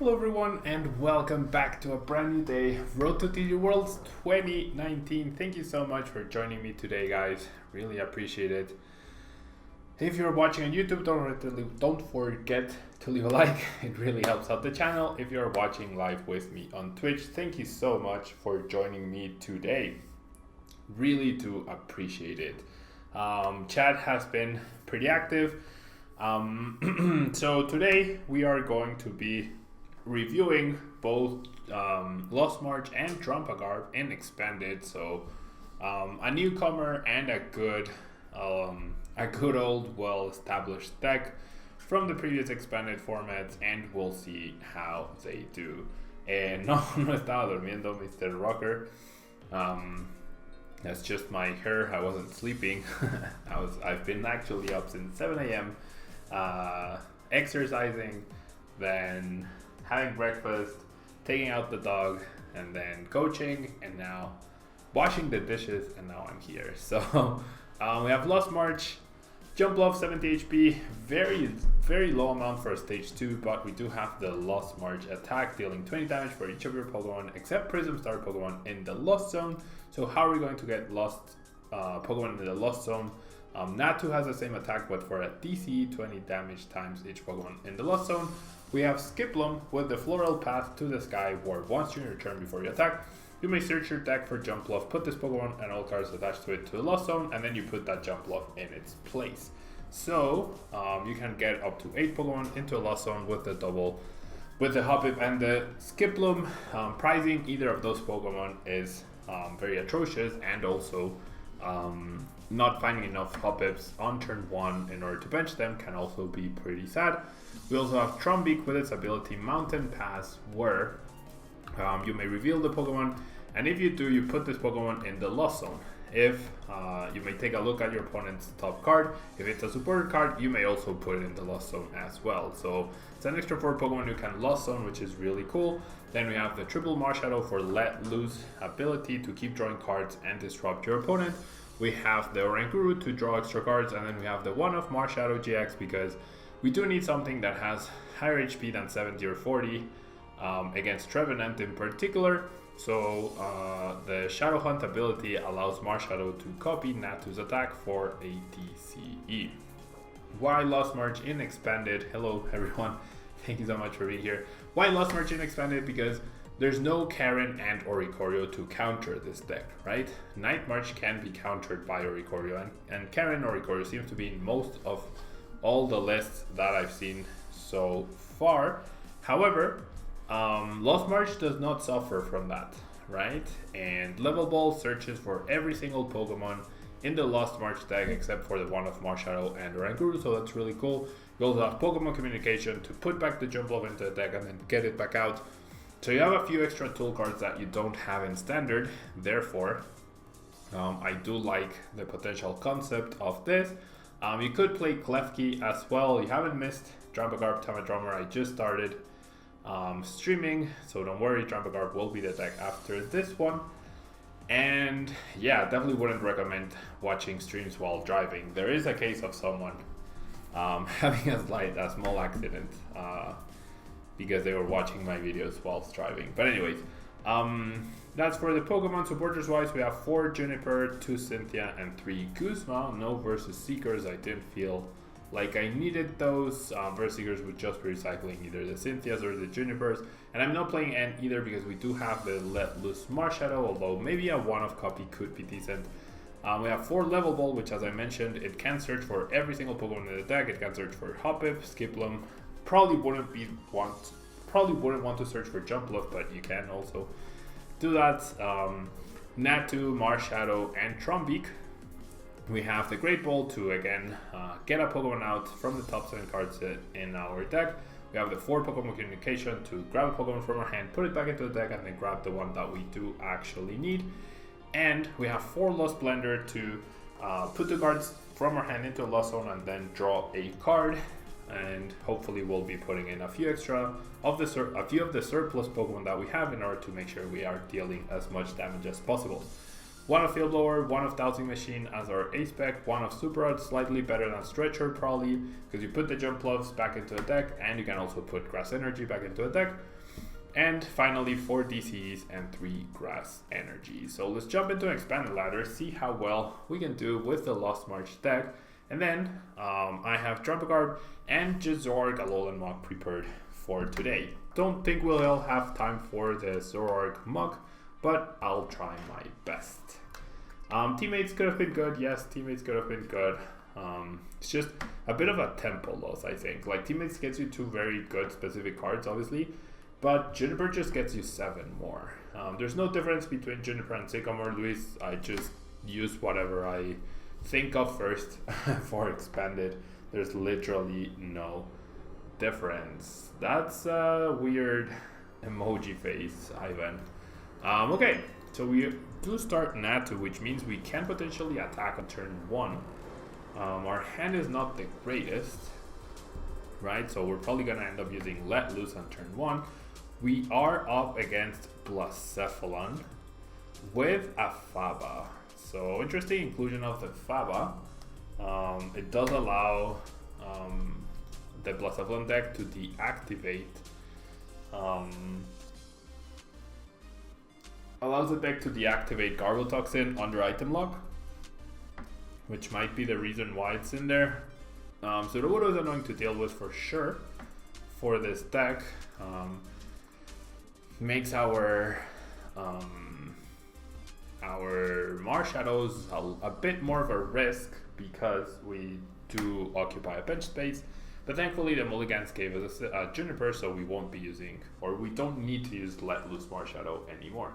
Hello everyone and welcome back to a brand new day, Road to TCG Worlds 2019. Thank you so much for joining me today, guys. Really appreciate it. If you're watching on YouTube, don't forget to leave a like. It really helps out the channel. If you're watching live with me on Twitch, thank you so much for joining me today. Really do appreciate it. Chat has been pretty active. So today we are going to be reviewing both Lost March and Trumpagarb in Expanded. So a newcomer and a good old well-established deck from the previous Expanded formats, and we'll see how they do. No estaba durmiendo, Mr. Rocker. That's just my hair. I wasn't sleeping. I've been actually up since 7 a.m. Exercising, then having breakfast, taking out the dog, and then coaching, and now washing the dishes, and now I'm here. So we have Lost March, jump off 70 HP, very low amount for a stage 2, but we do have the Lost March attack, dealing 20 damage for each of your Pokemon except Prism Star Pokemon in the Lost Zone. So how are we going to get Lost Pokemon in the Lost Zone? Natu has the same attack, but for a DC 20 damage times each Pokemon in the Lost Zone. We have Skiplum with the Floral Path to the Sky, where once during your turn before you attack, you may search your deck for Jump Bluff, put this Pokemon and all cards attached to it to the Lost Zone, and then you put that Jump Bluff in its place. So you can get up to 8 Pokemon into a Lost Zone with the Hoppip and the Skiplum. Pricing either of those Pokemon is very atrocious, and also not finding enough Hoppips on turn 1 in order to bench them can also be pretty sad. We also have Trumbeak with its ability Mountain Pass, where you may reveal the Pokemon, and if you do, you put this Pokemon in the Lost Zone. If you may take a look at your opponent's top card. If it's a supported card, you may also put it in the Lost Zone as well. So it's an extra 4 Pokemon you can Lost Zone, which is really cool. Then we have the triple Marshadow for Let Loose ability to keep drawing cards and disrupt your opponent. We have the Oranguru to draw extra cards, and then we have the one-off Marshadow GX because we do need something that has higher HP than 70 or 40 against Trevenant in particular. So the Shadow Hunt ability allows Marshadow to copy Natu's attack for a TCE. Why Lost March in Expanded? Hello everyone, thank you so much for being here. Why Lost March in Expanded? Because there's no Karen and Oricorio to counter this deck, right? Night March can be countered by Oricorio, and Karen Oricorio seems to be in most of all the lists that I've seen so far. However, Lost March does not suffer from that, right? And Level Ball searches for every single Pokemon in the Lost March deck except for the one of Marshadow and Oranguru, so that's really cool. You also have Pokemon Communication to put back the Jump Love into the deck and then get it back out. So you have a few extra tool cards that you don't have in Standard. Therefore, I do like the potential concept of this. You could play Klefki as well. You haven't missed Trumpagarb, Tamadrummer. I just started streaming, so don't worry, Trumpagarb will be the deck after this one. And yeah, definitely wouldn't recommend watching streams while driving. There is a case of someone having a small accident because they were watching my videos whilst driving. But anyways, that's for the Pokemon. Supporters wise, we have 4 Juniper, 2 Cynthia, and 3 Guzma. No Versus Seekers. I didn't feel like I needed those. Versus Seekers would just be recycling either the Cynthias or the Junipers. And I'm not playing N either because we do have the Let Loose Marshadow, although maybe a one-off copy could be decent. We have 4 Level Ball, which, as I mentioned, it can search for every single Pokemon in the deck. It can search for Hoppip, Skiplum. Probably wouldn't want to search for Jump Bluff, but you can also do that. Natu, Marshadow, and Trumbeak. We have the Great Ball to again get a Pokemon out from the top 7 cards in our deck. We have the 4 Pokemon Communication to grab a Pokemon from our hand, put it back into the deck, and then grab the one that we do actually need. And we have 4 Lost Blender to put the cards from our hand into a Lost Zone and then draw a card. And hopefully we'll be putting in a few of the surplus Pokemon that we have in order to make sure we are dealing as much damage as possible. one of Field Blower, one of Dowsing Machine as our ace spec, one of Super Rod, slightly better than Stretcher probably, because you put the Jump Bluffs back into the deck, and you can also put Grass Energy back into the deck. And finally 4 DCs and 3 Grass Energy. So let's jump into an Expanded Ladder, see how well we can do with the Lost March deck. And then I have Trumpicard and Zoroark Alolan Mug prepared for today. Don't think we'll have time for the Zoroark Mug, but I'll try my best. Teammates could have been good, yes, teammates could have been good. It's just a bit of a tempo loss, I think. Like, teammates gets you 2 very good specific cards, obviously, but Juniper just gets you 7 more. There's no difference between Juniper and Sycamore, Luis. I just use whatever I think of first for Expanded. There's literally no difference. That's a weird emoji face, Ivan. Okay, so we do start Natu, which means we can potentially attack on turn 1. Our hand is not the greatest, right? So we're probably gonna end up using Let Loose on turn 1. We are up against Blacephalon with a Faba. So interesting inclusion of the Faba. It does allow the Blacephalon deck to deactivate. Allows the deck to deactivate Gargle Toxin under item lock, which might be the reason why it's in there. So the Wood is annoying to deal with for sure for this deck. Makes our Marshadows a bit more of a risk because we do occupy a bench space. But thankfully the Mulligans gave us a Juniper, so we won't be using, or we don't need to use Let Loose Marshadow anymore.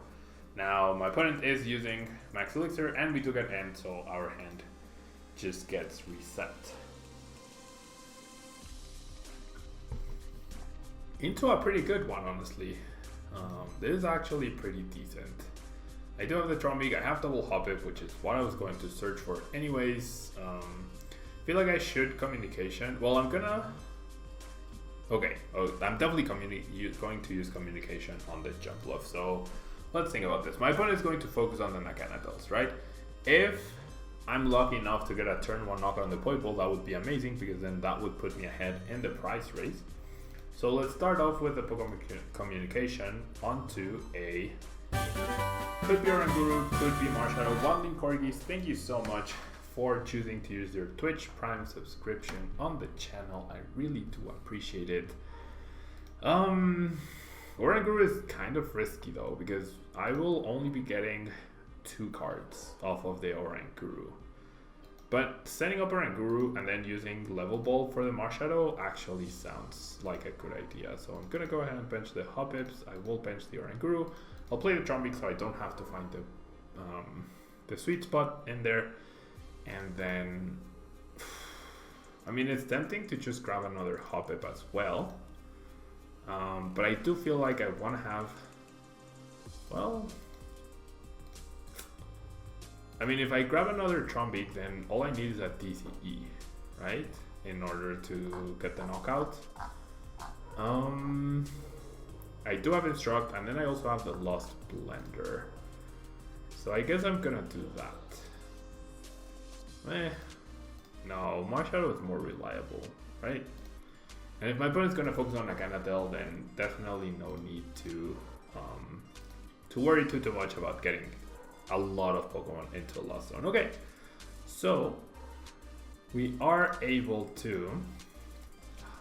Now my opponent is using Max Elixir, and we do get End, so our hand just gets reset. Into a pretty good one, honestly. This is actually pretty decent. I do have the Trombeak, I have double Hoppip, which is what I was going to search for anyways. Feel like I should Communication. Well, I'm gonna... Okay, I'm definitely going to use Communication on this Jump Bluff, so let's think about this. My opponent is going to focus on the Naganadels, right? If I'm lucky enough to get a turn 1 knockout on the Poipole, that would be amazing, because then that would put me ahead in the prize race. So let's start off with the Pokemon Communication onto a... Could be Oranguru, could be Marshadow. Wandling Corgis, thank you so much for choosing to use your Twitch Prime subscription on the channel. I really do appreciate it. Oranguru is kind of risky though, because I will only be getting 2 cards off of the Oranguru. But setting up Oranguru and then using Level Ball for the Marshadow actually sounds like a good idea. So I'm gonna go ahead and bench the Hoppips. I will bench the Oranguru. I'll play the Trombeak so I don't have to find the sweet spot in there. And then, I mean, it's tempting to just grab another Hoppip as well. But I do feel like I want to have, well, I mean, if I grab another Trombeak, then all I need is a DCE, right? In order to get the knockout. I do have Instruct, and then I also have the Lost Blender. So I guess I'm gonna do that. No, Marshadow is more reliable, right? And if my opponent's gonna focus on Naganadel, then definitely no need to worry too much about getting a lot of Pokemon into Lost Zone. Okay, so we are able to...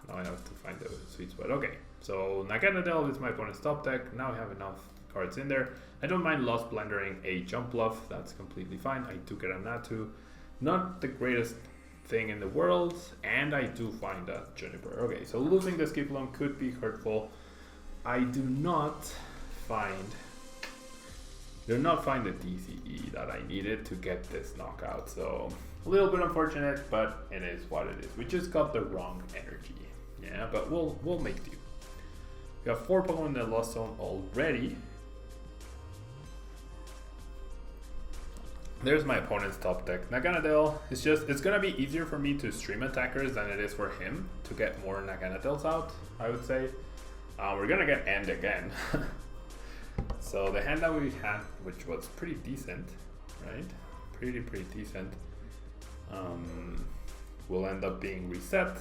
Now I have to find the sweet spot. Okay, so Naganadel is my opponent's top deck. Now we have enough cards in there. I don't mind Lost Blendering a Jump Bluff. That's completely fine. I do get a Natu. Not the greatest thing in the world, and I do find a Juniper. Okay, so losing the Skiplum could be hurtful. I do not find the DCE that I needed to get this knockout, so a little bit unfortunate, but it is what it is. We just got the wrong energy. Yeah, but we'll make do. We have 4 Pokemon in the Lost Zone already. There's my opponent's top deck. Naganadel, it's gonna be easier for me to stream attackers than it is for him to get more Naganadels out, I would say. We're gonna get End again. So the hand that we had, which was pretty decent, right? Pretty decent. Will end up being reset.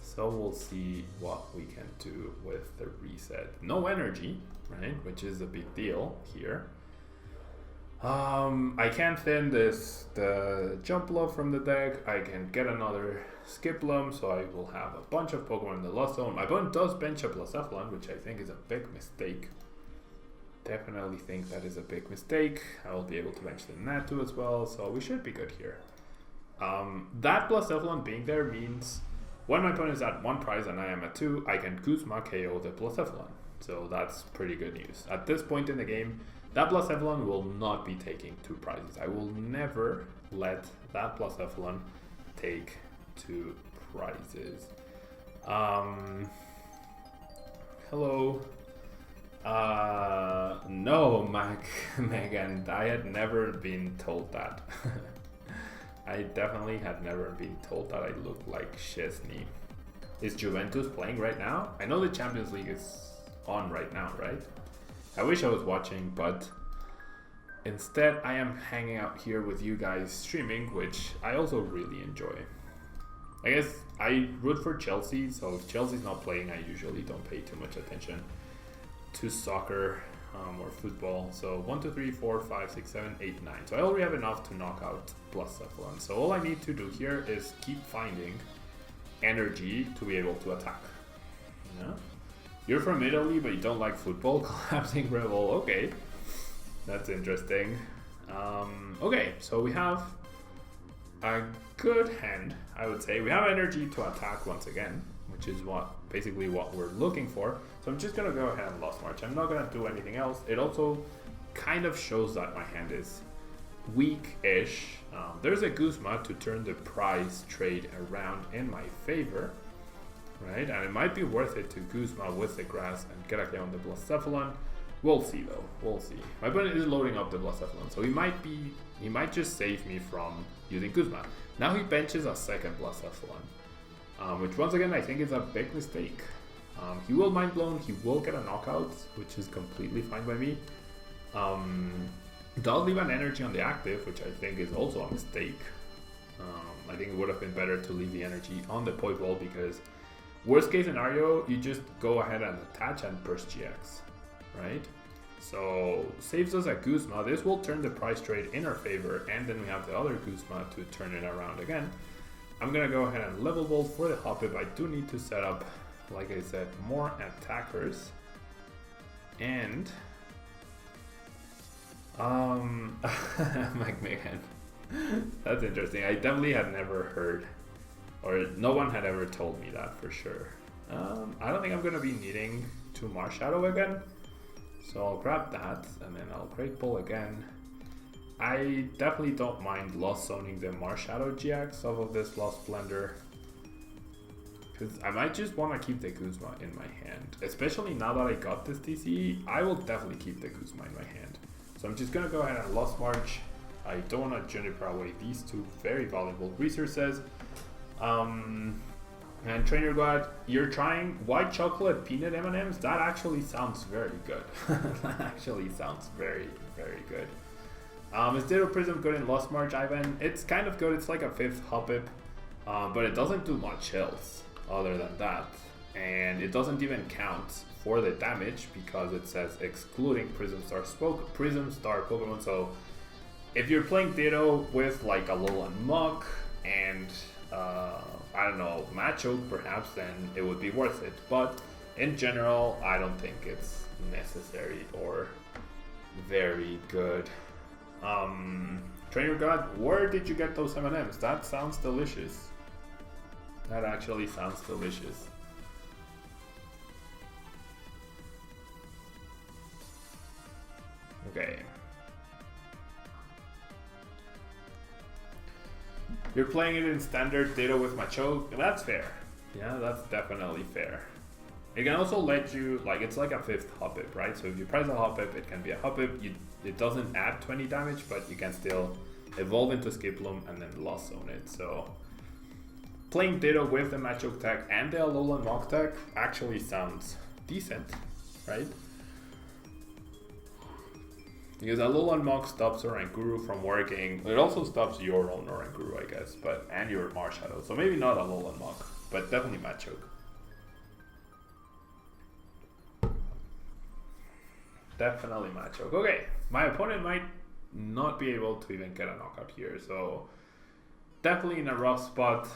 So we'll see what we can do with the reset. No energy, right? Which is a big deal here. I can thin the Jumpluff from the deck. I can get another Skiplum, so I will have a bunch of Pokemon in the Lost Zone. My opponent does bench a Blacephalon, which I think is a big mistake. Definitely think that is a big mistake. I will be able to bench the Natu as well, so we should be good here. That Blacephalon being there means when my opponent is at 1 prize and I am at 2, I can Guzma KO the Blacephalon. So that's pretty good news. At this point in the game, that Blacephalon will not be taking 2 prizes. I will never let that Blacephalon take 2 prizes. Hello. No, Megan, I had never been told that. I definitely had never been told that I look like Chesney. Is Juventus playing right now? I know the Champions League is on right now, right? I wish I was watching, but instead I am hanging out here with you guys streaming, which I also really enjoy. I guess I root for Chelsea, so if Chelsea's not playing, I usually don't pay too much attention to soccer or football. So 1, 2, 3, 4, 5, 6, 7, 8, 9. So I already have enough to knock out Blacephalon. So all I need to do here is keep finding energy to be able to attack. You know? You're from Italy, but you don't like football? Collapsing Rebel. Okay, that's interesting. Okay, so we have a good hand, I would say. We have energy to attack once again, which is basically what we're looking for. So I'm just gonna go ahead and Lost March. I'm not gonna do anything else. It also kind of shows that my hand is weak-ish. There's a Guzma to turn the prize trade around in my favor, right? And it might be worth it to Guzma with the grass and get a KO on the Blacephalon. We'll see though, we'll see. My opponent is loading up the Blacephalon, so he might just save me from using Guzma. Now he benches a second Blacephalon, which once again I think is a big mistake. He will Mind Blown, he will get a knockout, which is completely fine by me. Does leave an energy on the active, which I think is also a mistake. I think it would have been better to leave the energy on the Point Wall because worst case scenario, you just go ahead and attach and burst GX, right? So saves us a Guzma. This will turn the price trade in our favor, and then we have the other Guzma to turn it around again. I'm gonna go ahead and level bolt for the Hoppip. I do need to set up, like I said, more attackers. And Mike Megan. That's interesting. I definitely had never heard, or no one had ever told me that for sure. I don't think I'm gonna be needing to Marshadow again, so I'll grab that and then I'll Great Pull again. I definitely don't mind Lost Zoning the Marshadow GX off of this Lost Blender, because I might just want to keep the Guzma in my hand, especially now that I got this TCE. I will definitely keep the Guzma in my hand. So I'm just gonna go ahead and Lost March. I don't want to Juniper away these two very valuable resources. And Trainer God, you're trying white chocolate peanut M&Ms? That actually sounds very good. That actually sounds very, very good. Is Ditto Prism good in Lost March, Ivan? It's kind of good. It's like a 5th Hoppip, but it doesn't do much else other than that. And it doesn't even count for the damage because it says excluding Prism Star Pokemon. So if you're playing Ditto with like a Alolan Muck and I don't know, Machoke perhaps, then it would be worth it. But in general, I don't think it's necessary or very good. Trainer God, where did you get those M&Ms? That sounds delicious. That actually sounds delicious. Okay. You're playing it in standard Ditto with Machoke. That's fair. Yeah, that's definitely fair. It can also let you, like, it's like a 5th Hoppip, right? So if you prize a Hoppip, it can be a Hoppip. It doesn't add 20 damage, but you can still evolve into Skiplum and then Lost Zone it. So playing Ditto with the Machoke tech and the Alolan Mock tech actually sounds decent, right? Because a little unlock stops Oranguru from working. It also stops your own Oranguru, I guess, and your Marshadow. So maybe not a little unlock, but definitely Machoke. Definitely Machoke. Okay, my opponent might not be able to even get a knockup here, so definitely in a rough spot.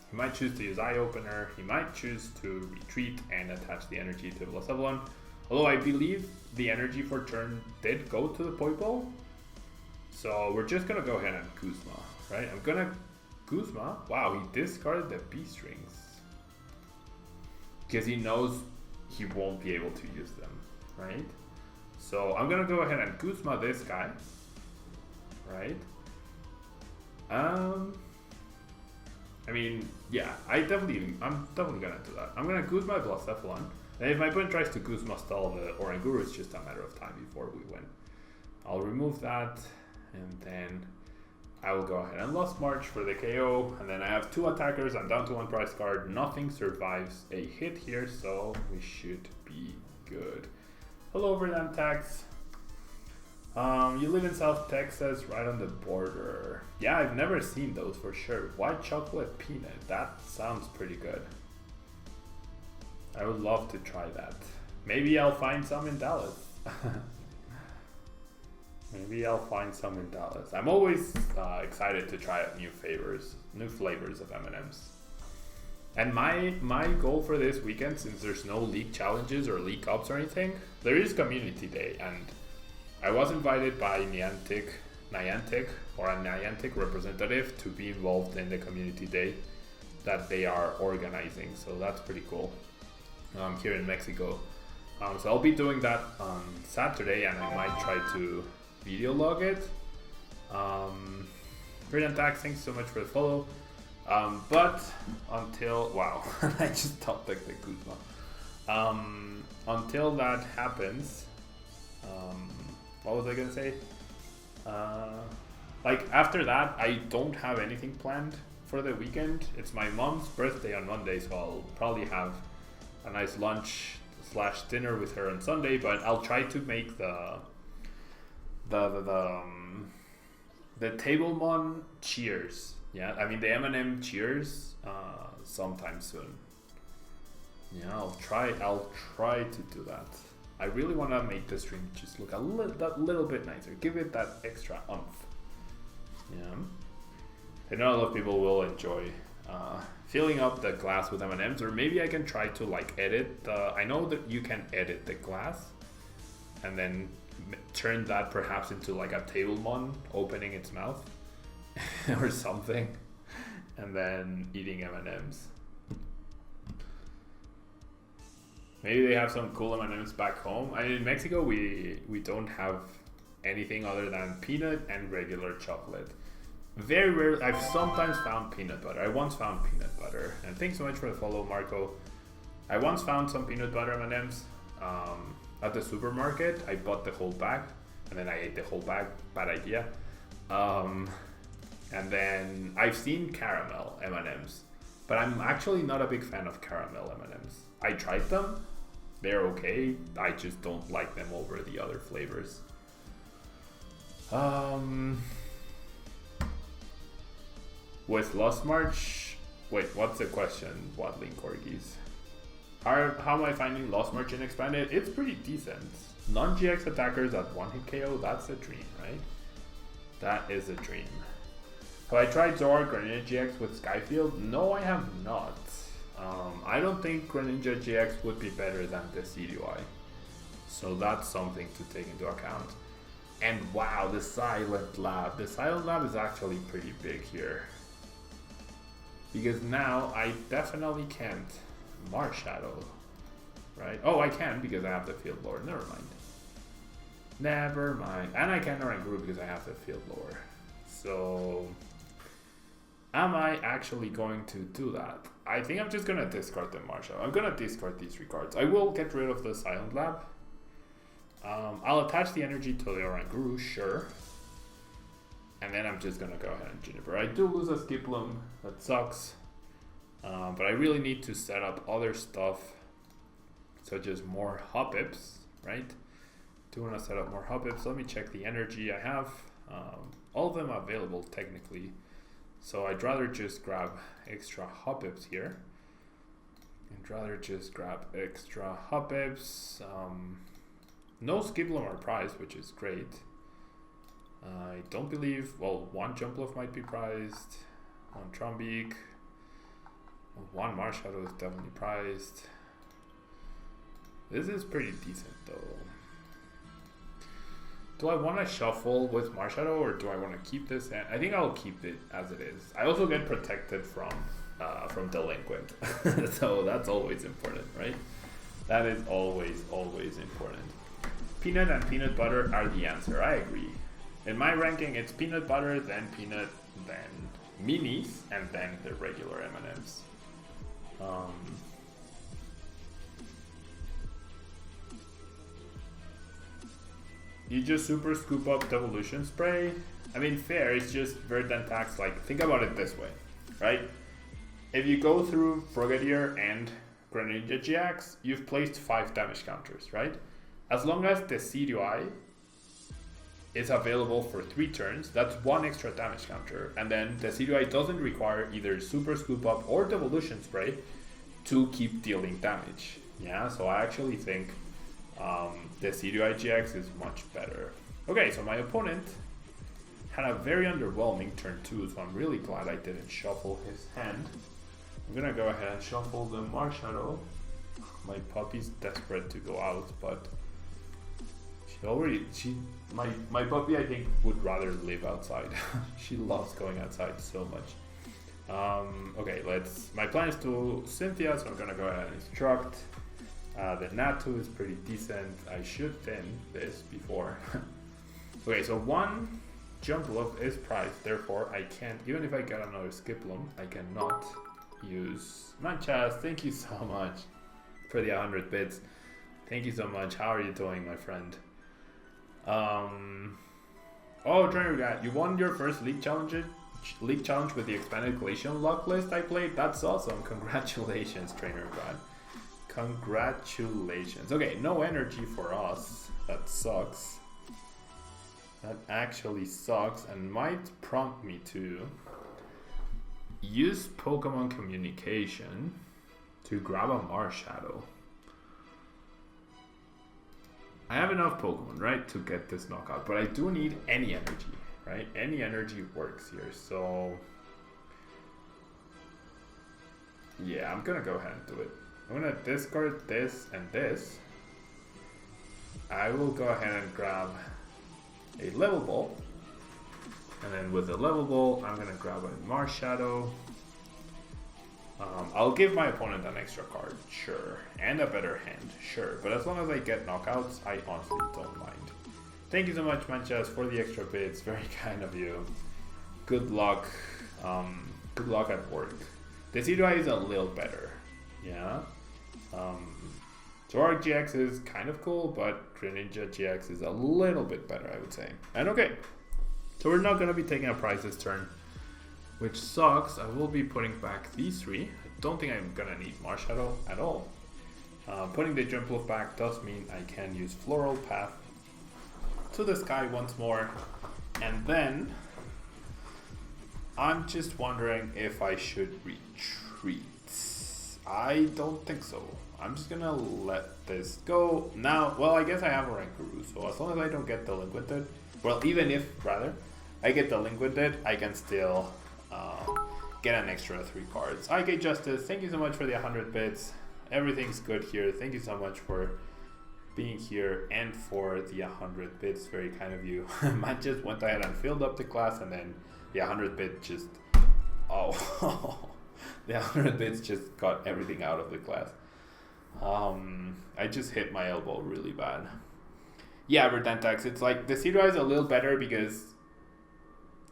He might choose to use Eye Opener. He might choose to retreat and attach the energy to +1. Although I believe the energy for turn did go to the Poipo. So we're just going to go ahead and Guzma, right? I'm going to Guzma. Wow, he discarded the B-strings. Because he knows he won't be able to use them, right? So I'm going to go ahead and Guzma this guy, right? I mean, yeah, I'm definitely going to do that. I'm going to Guzma +F1. And if my opponent tries to Guzma stall the Oranguru, it's just a matter of time before we win. I'll remove that, and then I will go ahead and Lost March for the KO. And then I have 2 attackers. I'm down to 1 prize card. Nothing survives a hit here, so we should be good. Hello, Verdant Tax. You live in South Texas, right on the border. Yeah, I've never seen those for sure. White chocolate peanut. That sounds pretty good. I would love to try that. Maybe I'll find some in Dallas. Maybe I'll find some in Dallas. I'm always excited to try out new flavors of M&Ms. And my goal for this weekend, since there's no league challenges or league cups or anything, there is community day, and I was invited by Niantic or a Niantic representative to be involved in the community day that they are organizing. So that's pretty cool. Here in Mexico. So I'll be doing that on Saturday, and I might try to video log it. Brilliant Tax, thanks so much for the follow. But until, wow, I just stopped like the Kuzma. Until that happens, what was I gonna say? Like after that, I don't have anything planned for the weekend. It's my mom's birthday on Monday, so I'll probably have a nice lunch / dinner with her on Sunday, but I'll try to make the Tablemon cheers. Yeah, I mean the M&M cheers sometime soon. Yeah, I'll try to do that. I really want to make the stream just look that little bit nicer. Give it that extra oomph. Yeah. I know a lot of people will enjoy filling up the glass with M&Ms, or maybe I can try to like edit I know that you can edit the glass and then turn that perhaps into like a Tablemon opening its mouth or something, and then eating M&Ms. Maybe they have some cool M&Ms back home. I mean, in Mexico, we don't have anything other than peanut and regular chocolate. Very rarely, I've sometimes found peanut butter. I once found peanut butter. And thanks so much for the follow, Marco. I once found some peanut butter M&Ms at the supermarket. I bought the whole bag, and then I ate the whole bag. Bad idea. And then I've seen caramel M&Ms, but I'm actually not a big fan of caramel M&Ms. I tried them. They're okay. I just don't like them over the other flavors. With Lost March, wait, what's the question? Waddling Corgis. How am I finding Lost March in Expanded? It's pretty decent. Non-GX attackers at 1-hit KO, that's a dream, right? That is a dream. Have I tried Zoroark Greninja GX with Skyfield? No, I have not. I don't think Greninja GX would be better than the CDI. So that's something to take into account. And wow, the Silent Lab. The Silent Lab is actually pretty big here. Because now I definitely can't Marshadow, right? Oh, I can because I have the Field Lore. Never mind. Never mind. And I can Oranguru because I have the Field Lore. So, am I actually going to do that? I think I'm just going to discard the Marshadow. I'm going to discard these 3 cards. I will get rid of the Silent Lab. I'll attach the energy to the Oranguru, sure. And then I'm just going to go ahead and Juniper. I do lose a Skiploom. That sucks. But I really need to set up other stuff, such as more Hoppips, right? Do want to set up more hop-ups. Let me check the energy I have. All of them available technically. So I'd rather just grab extra hop-ups here. No Skiblum or prize, which is great. I don't believe, well, one Jumpluff might be prized, one Trombeak, one Marshadow is definitely prized. This is pretty decent though. Do I want to shuffle with Marshadow or do I want to keep this? I think I'll keep it as it is. I also get protected from Delinquent, so that's always important, right? That is always important. Peanut and peanut butter are the answer. I agree. In my ranking, it's peanut butter, then peanut, then minis, and then the regular M&Ms. You just super scoop up Devolution Spray. I mean, fair, it's just Verdant-Tax. Like, think about it this way, right? If you go through Frogadier and Greninja GX, you've placed 5 damage counters, right? As long as the CDI is available for 3 turns, that's 1 extra damage counter. And then the CDI doesn't require either Super Scoop Up or Devolution Spray to keep dealing damage. Yeah, so I actually think the CDI GX is much better. Okay, so my opponent had a very underwhelming turn 2, so I'm really glad I didn't shuffle his hand. I'm gonna go ahead and shuffle the Marshadow. My puppy's desperate to go out, but my puppy I think would rather live outside. She loves going outside so much. Okay, my plan is to Cynthia, so I'm gonna go ahead and instruct. The Natu is pretty decent. I should thin this before. Okay, so 1 Jumpluff is prized, therefore I can't, even if I get another Skiplum, I cannot use Manchas. Thank you so much for the 100 bits. Thank you so much. How are you doing, my friend? Oh, Trainer Guy, you won your first league challenge with the expanded Glacian luck list I played. That's awesome. Congratulations, Trainer God. Congratulations. Okay, no energy for us. That sucks. That actually sucks and might prompt me to use Pokemon Communication to grab a Marshadow. I have enough Pokemon, right, to get this knockout, but I do need any energy, right? Any energy works here, so yeah, I'm gonna go ahead and do it. I'm gonna discard this and this. I will go ahead and grab a Level Ball, and then with the Level Ball, I'm gonna grab a Marshadow. I'll give my opponent an extra card, sure, and a better hand, sure, but as long as I get knockouts, I honestly don't mind. Thank you so much, Manchas, for the extra bits. Very kind of you. Good luck. Good luck at work. The CDI is a little better, yeah. Zoroark GX is kind of cool, but Greninja GX is a little bit better, I would say. And okay, so we're not going to be taking a prize this turn, which sucks. I will be putting back these 3. I don't think I'm going to need Marshadow at all. Putting the Jumpluff back does mean I can use Floral Path to the sky once more. And then I'm just wondering if I should retreat. I don't think so. I'm just gonna let this go. Now, well, I guess I have a Rancoroot, so as long as I don't get delinquented, well, even if, rather, I get delinquented, I can still get an extra 3 cards. IK Justice, thank you so much for the 100 bits. Everything's good here. Thank you so much for being here and for the 100 bits. Very kind of you. Matt just went ahead and filled up the class, and then the 100 bit just, oh, the 100 bits just got everything out of the class. I just hit my elbow really bad. Yeah, Verdant-Tax, it's like the CDI is a little better because,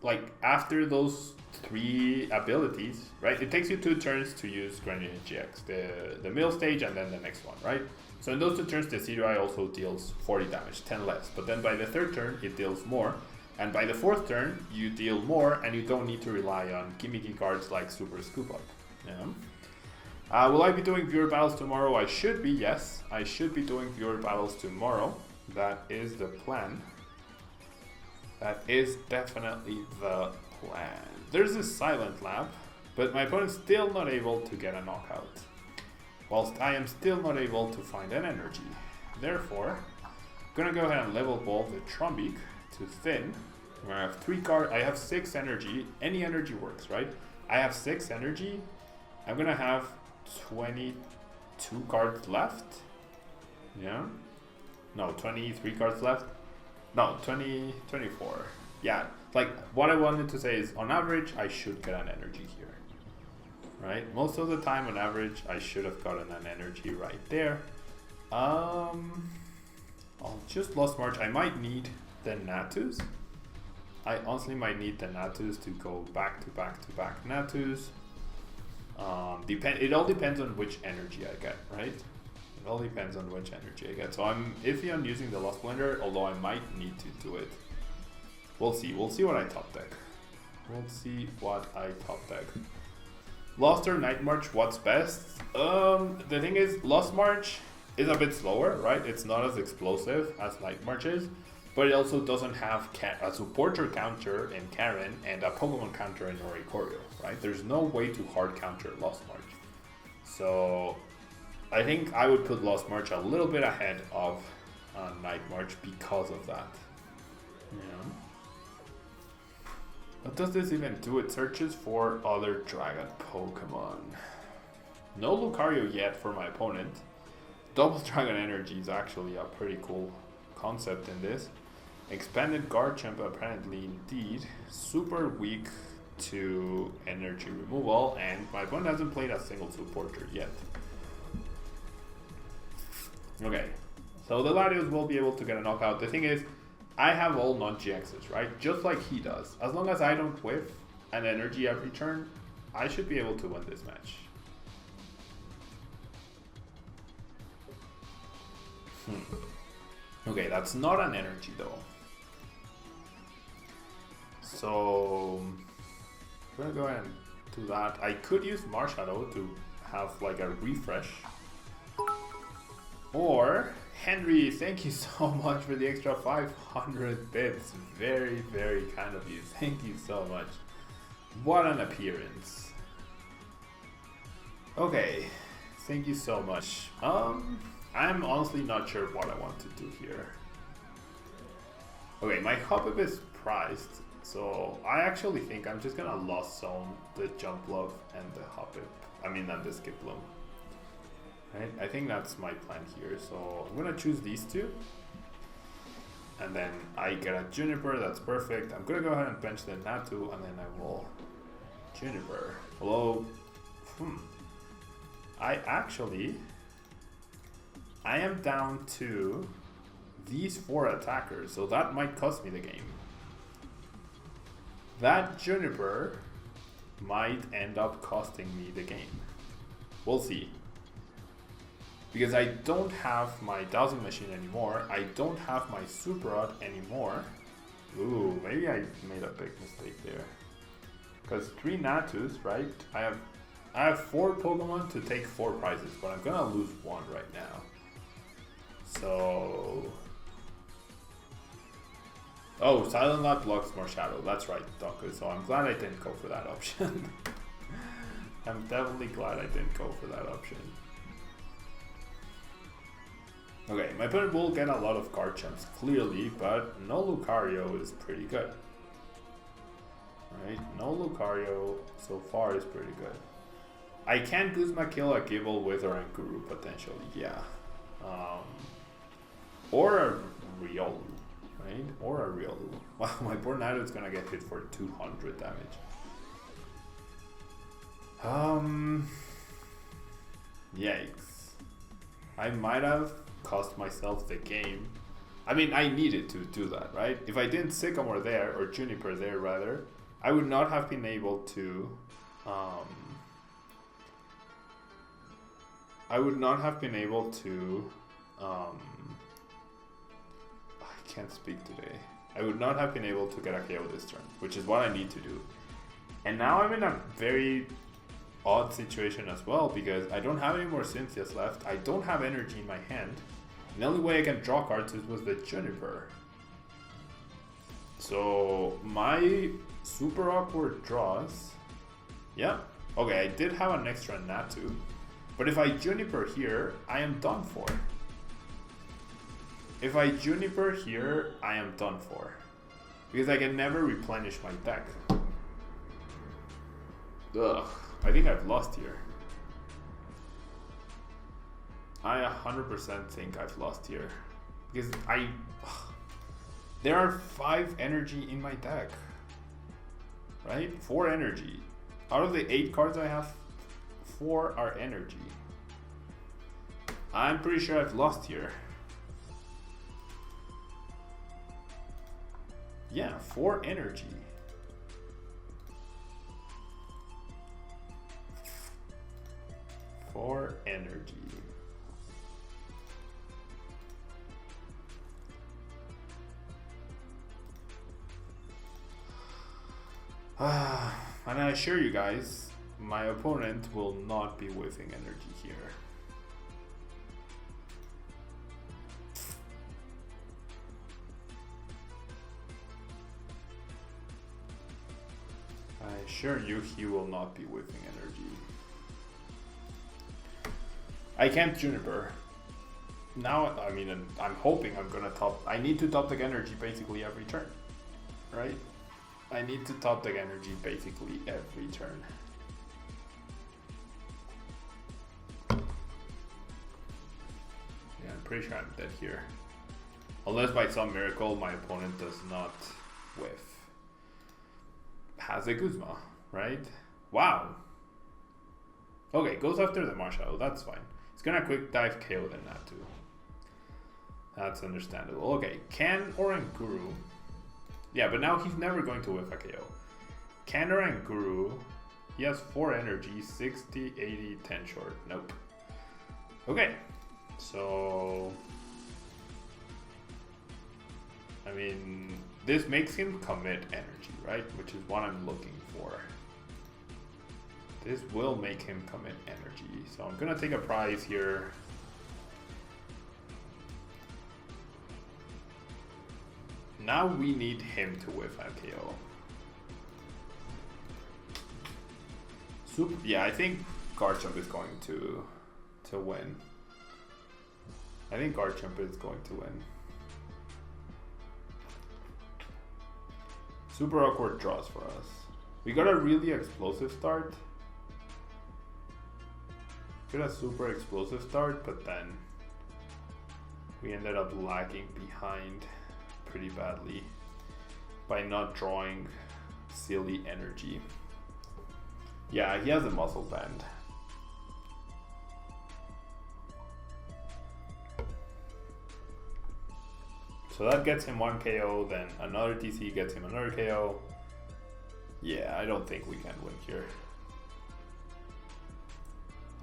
like, after those 3 abilities, right, it takes you 2 turns to use Greninja GX, the middle stage and then the next one, right? So in those 2 turns, the CDI also deals 40 damage, 10 less. But then by the 3rd turn, it deals more. And by the 4th turn, you deal more and you don't need to rely on gimmicky cards like Super Scoop Up. Yeah. Will I be doing viewer battles tomorrow? I should be, yes. I should be doing viewer battles tomorrow. That is the plan. That is definitely the plan. There's a silent lab, but my opponent's still not able to get a knockout. Whilst I am still not able to find an energy. Therefore, I'm gonna go ahead and level ball the Trumbeak to thin. I have 3 cards, I have 6 energy. Any energy works, right? I have 6 energy. I'm gonna have 22 cards left. Yeah. No, 23 cards left. No, 24. Yeah, like what I wanted to say is on average, I should get an energy here. Right? Most of the time on average, I should have gotten an energy right there. I'll just Lost March. I might need the Natus. I honestly might need the Natus to go back to back to back Natus. It all depends on which energy I get, right? It all depends on which energy I get. So I'm iffy on using the Lost Blender, although I might need to do it. We'll see. We'll see what I top deck. We'll see what I top deck. Lost or Night March, what's best? The thing is, Lost March is a bit slower, right? It's not as explosive as Night March is, but it also doesn't have a supporter counter in Karen and a Pokemon counter in Oricorio, right? There's no way to hard counter Lost March. So I think I would put Lost March a little bit ahead of Night March because of that. Yeah. What does this even do? It searches for other dragon Pokemon. No Lucario yet for my opponent. Double Dragon Energy is actually a pretty cool concept in this. Expanded Garchomp apparently indeed. Super weak to energy removal, and my opponent hasn't played a single supporter yet. Okay, so the Latios will be able to get a knockout. The thing is, I have all non-GXs, right? Just like he does. As long as I don't whiff an energy every turn, I should be able to win this match. Okay, that's not an energy though. So I'm gonna go ahead and do that. I could use Marshadow to have like a refresh. Or Henry, thank you so much for the extra 500 bits. Very, very kind of you. Thank you so much. What an appearance. Okay, thank you so much. I'm honestly not sure what I want to do here. Okay, my Hoppip is priced, so I actually think I'm just gonna Lost Zone the Jump Love and the Hoppip. And the Skiploom. Right? I think that's my plan here. So I'm gonna choose these two. And then I get a Juniper, that's perfect. I'm gonna go ahead and bench the Natu, and then I will Juniper. Hello. I am down to these 4 attackers, so that might cost me the game. That Juniper might end up costing me the game. We'll see. Because I don't have my Dowsing Machine anymore. I don't have my Super Rod anymore. Ooh, maybe I made a big mistake there. Because 3 Natus, right? I have 4 Pokemon to take 4 prizes, but I'm gonna lose 1 right now. So... Oh, Silent Lab blocks more Shadow. That's right, Doku. So I'm glad I didn't go for that option. I'm definitely glad I didn't go for that option. Okay, my opponent will get a lot of Garchomps, clearly, but no Lucario is pretty good. Right, no Lucario so far is pretty good. I can Guzma kill a Gible with or a Guru potentially, yeah. Or a Riolu, right? Or a Riolu. Wow, my poor Nato is gonna get hit for 200 damage. Yikes. I might have cost myself the game. I needed to do that, right? If I didn't Sycamore there, or Juniper there rather, I would not have been able to I can't speak today. I would not have been able to get a KO this turn, which is what I need to do. And now I'm in a very odd situation as well, because I don't have any more Cynthias left. I don't have energy in my hand. The only way I can draw cards is with the Juniper. So my super awkward draws. Yeah. Okay, I did have an extra Natu. But if I Juniper here, I am done for. If I Juniper here, I am done for. Because I can never replenish my deck. Ugh, I think I've lost here. I 100% think I've lost here. Because there are 5 energy in my deck. Right? 4 energy. Out of the 8 cards I have, 4 are energy. I'm pretty sure I've lost here. Yeah, 4 energy. For energy. And I assure you guys, my opponent will not be whiffing energy here. I assure you he will not be whiffing energy. I can't Juniper. Now, I mean, I'm hoping I'm gonna top. I need to top deck energy basically every turn, right? I need to top deck energy basically every turn. Yeah, I'm pretty sure I'm dead here. Unless by some miracle my opponent does not whiff. Has a Guzma, right? Wow. Okay, goes after the Marshall, that's fine. It's gonna quick dive KO the Natu. That's understandable. Okay, can Oranguru. Yeah, but now he's never going to whiff a KO. Can Oranguru. He has 4 energy, 60, 80, 10 short. Nope. Okay, so. I mean, this makes him commit energy, right? Which is what I'm looking for. This will make him commit energy. So I'm gonna take a prize here. Now we need him to whiff a KO. Yeah, I think Garchomp is going to win. I think Garchomp is going to win. Super awkward draws for us. We got a really explosive start. Got a super explosive start, but then we ended up lagging behind pretty badly by not drawing silly energy. Yeah, he has a muscle band. So that gets him 1 KO, then another TC gets him another KO. Yeah, I don't think we can win here.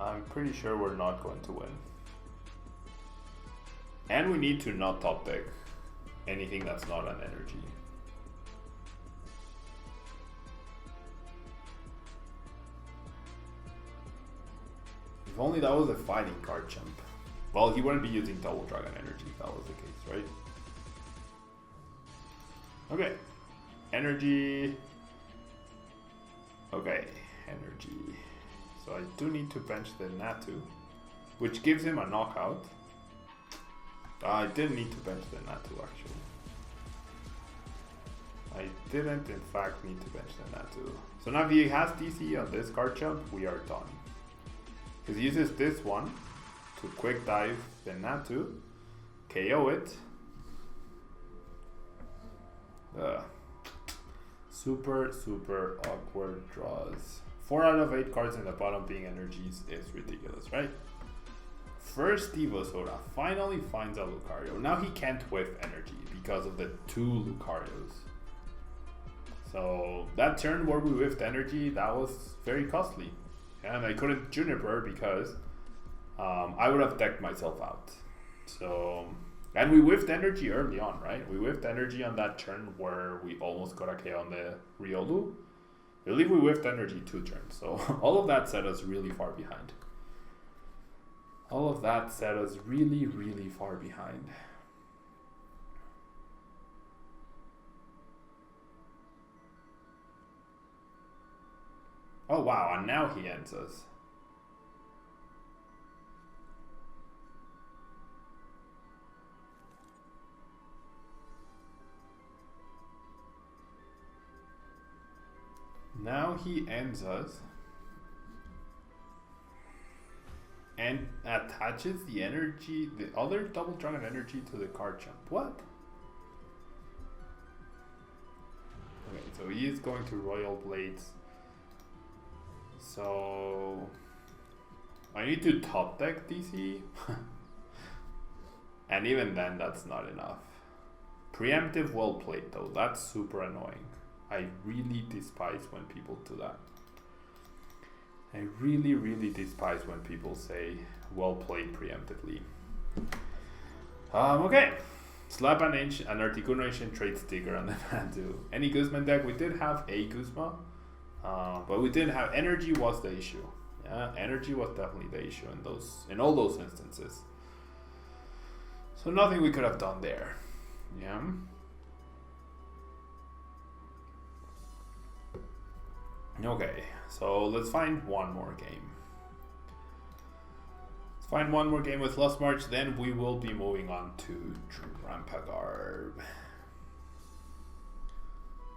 I'm pretty sure we're not going to win. And we need to not top deck anything that's not an energy. If only that was a fighting card chump. Well, he wouldn't be using double dragon energy if that was the case, right? Okay. Energy. Okay, energy. So I do need to bench the Natu, which gives him a knockout. I didn't need to bench the Natu actually. I didn't in fact need to bench the Natu. So now if he has DC on this card jump, we are done. Because he uses this one to quick dive the Natu, KO it. Super awkward draws. 4 out of 8 cards in the bottom being energies is ridiculous, right? First Evo Soda finally finds a Lucario. Now he can't whiff energy because of the 2 Lucarios. So that turn where we whiffed energy, that was very costly. And I couldn't Juniper because I would have decked myself out. So, and we whiffed energy early on, right? We whiffed energy on that turn where we almost got a KO on the Riolu. I believe we whiffed energy 2 turns. So all of that set us really far behind. All of that set us really, really far behind. Oh wow, and now he ends us. Now he ends us and attaches the energy, the other double dragon energy to the card jump. What? Okay, so he is going to Royal Blades. So I need to top deck DC. And even then, that's not enough. Preemptive well played though, that's super annoying. I really despise when people do that. I really, really despise when people say well played preemptively. Okay. Slap an Articulation trait sticker on the Mandu. Any Guzman deck? We did have a Guzma, but we didn't have energy was the issue. Yeah, energy was definitely the issue in all those instances. So nothing we could have done there. Yeah. Okay, so let's find one more game. Let's find one more game with Lost March, then we will be moving on to Trampagarb.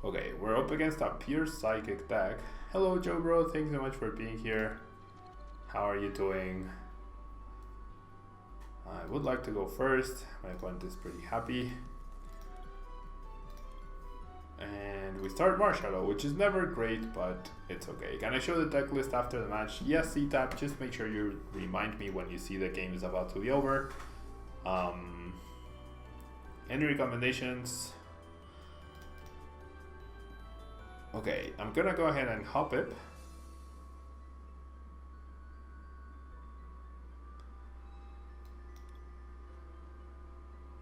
Okay, we're up against a pure psychic deck. Hello Joe Bro, thanks so much for being here. How are you doing? I would like to go first. My opponent is pretty happy. And we start Marshallow, which is never great, but it's okay. Can I show the deck list after the match? Yes, CTAP. Just make sure you remind me when you see the game is about to be over. Any recommendations? Okay, I'm gonna go ahead and hop it.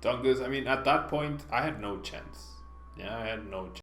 Dungus, I mean, at that point, I had no chance. Yeah, I had no chance.